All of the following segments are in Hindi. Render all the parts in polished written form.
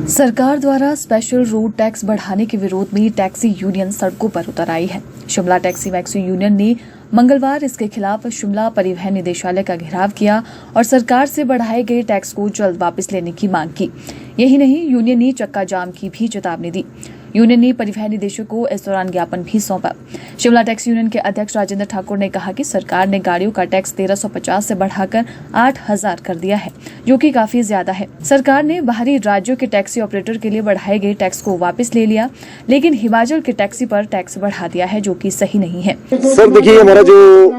सरकार द्वारा स्पेशल रोड टैक्स बढ़ाने के विरोध में टैक्सी यूनियन सड़कों पर उतर आई है। शिमला टैक्सी मैक्सी यूनियन ने मंगलवार इसके खिलाफ शिमला परिवहन निदेशालय का घेराव किया और सरकार से बढ़ाए गए टैक्स को जल्द वापस लेने की मांग की। यही नहीं, यूनियन ने चक्का जाम की भी चेतावनी दी। यूनियन ने परिवहन निदेशक को इस दौरान ज्ञापन भी सौंपा। शिमला टैक्स यूनियन के अध्यक्ष राजेंद्र ठाकुर ने कहा कि सरकार ने गाड़ियों का टैक्स 1350 से बढ़ाकर 8000 कर दिया है, जो कि काफी ज्यादा है। सरकार ने बाहरी राज्यों के टैक्सी ऑपरेटर के लिए बढ़ाए गए टैक्स को वापस ले लिया, लेकिन हिमाचल के टैक्सी पर टैक्स बढ़ा दिया है, जो कि सही नहीं है। सर देखिए, हमारा जो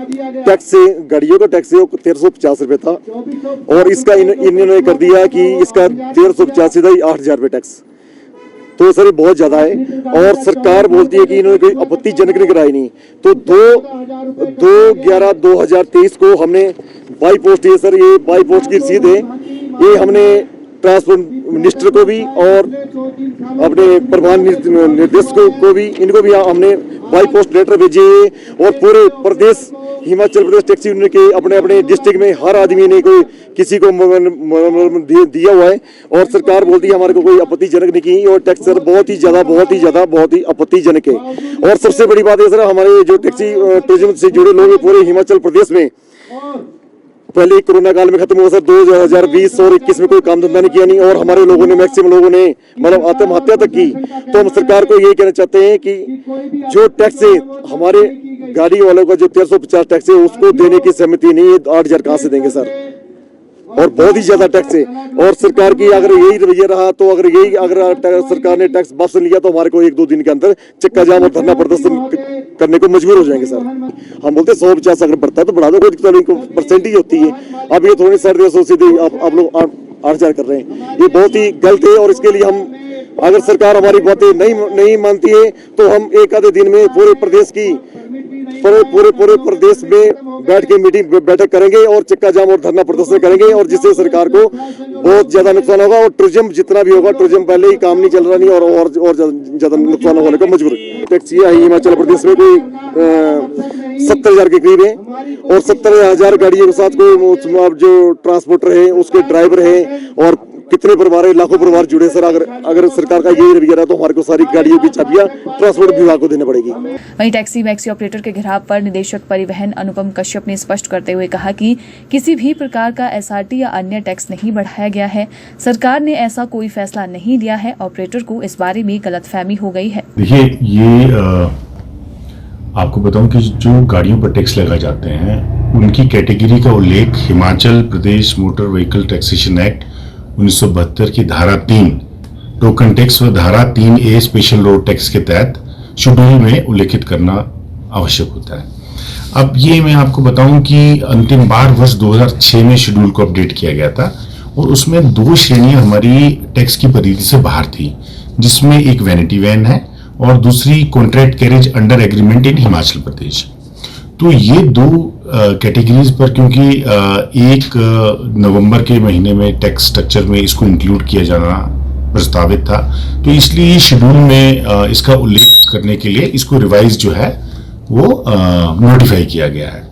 टैक्स गाड़ियों का टैक्स है वो 1350 रुपए था और इसका इन्होंने कर दिया कि इसका 1350 से 8000 रुपए टैक्स, तो सर ये बहुत ज्यादा है। और सरकार बोलती है कि इन्होंने कोई आपत्तिजनक निगरानी नहीं। तो 2/11/2023 को हमने बाई पोस्ट, ये सर ये बाई पोस्ट की रसीद है, ये हमने ट्रांसपोर्ट मिनिस्टर को भी और अपने परिवहन निर्देशकों को भी, इनको भी हमने बाई पोस्ट लेटर भेजे और पूरे प्रदेश हिमाचल प्रदेश टैक्सी यूनियन के अपने अपने डिस्ट्रिक्ट में हर आदमी ने कोई किसी को दिया हुआ है। और सरकार बोलती है हमारे को कोई आपत्तिजनक नहीं की, और टैक्स सर बहुत ही आपत्तिजनक है। और सबसे बड़ी बात है सर, हमारे जो टैक्सी टूरिज्म से जुड़े लोग पूरे हिमाचल प्रदेश में पहले कोरोना काल में खत्म हुआ सर 2020 और 21 में कोई काम धंधा नहीं किया नहीं, और हमारे लोगों ने मैक्सिमम लोगों ने मतलब आत्महत्या तक की। तो हम सरकार को यही कहना चाहते हैं कि जो टैक्स है हमारे गाड़ी वालों का, जो 1350 टैक्स है उसको देने की सहमति नहीं है। 8000 कहाँ से देंगे सर, और बहुत ही ज्यादा टैक्स है। और सरकार की अगर यही रवैया रहा तो अगर सरकार ने टैक्स वापस लिया तो हमारे को 1-2 दिन के अंदर चक्का जाम और धरना प्रदर्शन करने को मजबूर हो जाएंगे सर। हम बोलते 150 अगर बढ़ता है तो बढ़ा दो, कोई परसेंट ही होती है। अब ये थोड़ी 150 सीधे आप लोग 8000 कर रहे हैं, ये बहुत ही गलत है। और इसके लिए हम, अगर सरकार हमारी बातें नहीं मानती है तो हम एक आधे दिन में पूरे प्रदेश की पूरे प्रदेश में बैठ के बैठक करेंगे और चक्का जाम और धरना प्रदर्शन करेंगे, और जिससे सरकार को बहुत ज्यादा नुकसान होगा। और टूरिज्म जितना भी होगा, टूरिज्म पहले ही काम नहीं चल रहा नहीं और ज्यादा नुकसान होने का मजबूर है। टैक्सी हिमाचल प्रदेश में कोई 70,000 के करीब है, और 70,000 गाड़ियों के साथ कोई जो ट्रांसपोर्टर है, उसके ड्राइवर है, और कितने परिवार है, लाखों परिवार जुड़े सर। अगर सरकार का यही रवैया रहा तो हमारे को सारी गाड़ियों की चाबियां ट्रांसपोर्ट विभाग को देनी पड़ेगी। वहीं टैक्सी मैक्सी ऑपरेटर के घेराव पर निदेशक परिवहन अनुपम कश्यप ने स्पष्ट करते हुए कहा कि किसी भी प्रकार का SRT या अन्य टैक्स नहीं बढ़ाया गया है। सरकार ने ऐसा कोई फैसला नहीं लिया है। ऑपरेटर को इस बारे में गलतफहमी हो गई है। देखिए, ये आपको बताऊं कि जो गाड़ियों पर टैक्स लगाए जाते हैं उनकी कैटेगरी का उल्लेख Himachal Pradesh motor vehicle taxation act 1972 की धारा 3 टोकन टैक्स व धारा 3A स्पेशल रोड टैक्स के तहत शेड्यूल में उल्लेखित करना आवश्यक होता है। अब ये मैं आपको बताऊं कि अंतिम बार वर्ष 2006 में शेड्यूल को अपडेट किया गया था, और उसमें 2 श्रेणियां हमारी टैक्स की परिधि से बाहर थी, जिसमें एक वैनिटी वैन है और दूसरी contract carriage under agreement in Himachal Pradesh. तो ये 2 कैटेगरीज पर, क्योंकि 1 नवंबर के महीने में टैक्स स्ट्रक्चर में इसको इंक्लूड किया जाना प्रस्तावित था, तो इसलिए शेड्यूल में इसका उल्लेख करने के लिए इसको रिवाइज जो है वो नोटिफाई किया गया है।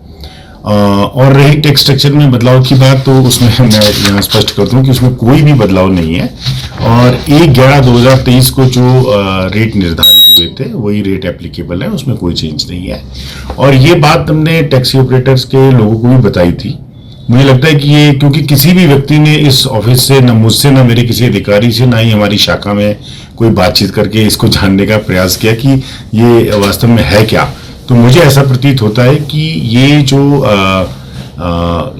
और रही टैक्स स्ट्रक्चर में बदलाव की बात, तो उसमें मैं यहाँ स्पष्ट कर दूं कि उसमें कोई भी बदलाव नहीं है, और 1/11/2023 को जो रेट निर्धारित हुए थे वही रेट एप्लीकेबल है, उसमें कोई चेंज नहीं है। और ये बात हमने टैक्सी ऑपरेटर्स के लोगों को भी बताई थी। मुझे लगता है कि ये, क्योंकि किसी भी व्यक्ति ने इस ऑफिस से, न मुझसे न मेरे किसी अधिकारी से, ना ही हमारी शाखा में कोई बातचीत करके इसको जानने का प्रयास किया कि ये वास्तव में है क्या, तो मुझे ऐसा प्रतीत होता है कि ये जो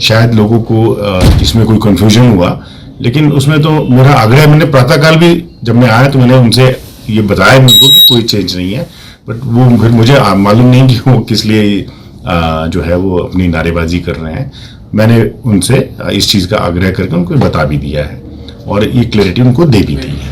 शायद लोगों को इसमें कोई कंफ्यूजन हुआ, लेकिन उसमें तो मेरा आग्रह, मैंने प्रातःकाल भी जब मैं आया तो मैंने उनसे ये बताया उनको कि कोई चेंज नहीं है, बट वो फिर मुझे मालूम नहीं कि वो किस लिए जो है वो अपनी नारेबाजी कर रहे हैं। मैंने उनसे इस चीज़ का आग्रह करके उनको बता भी दिया है और ये क्लैरिटी उनको दे भी दी है।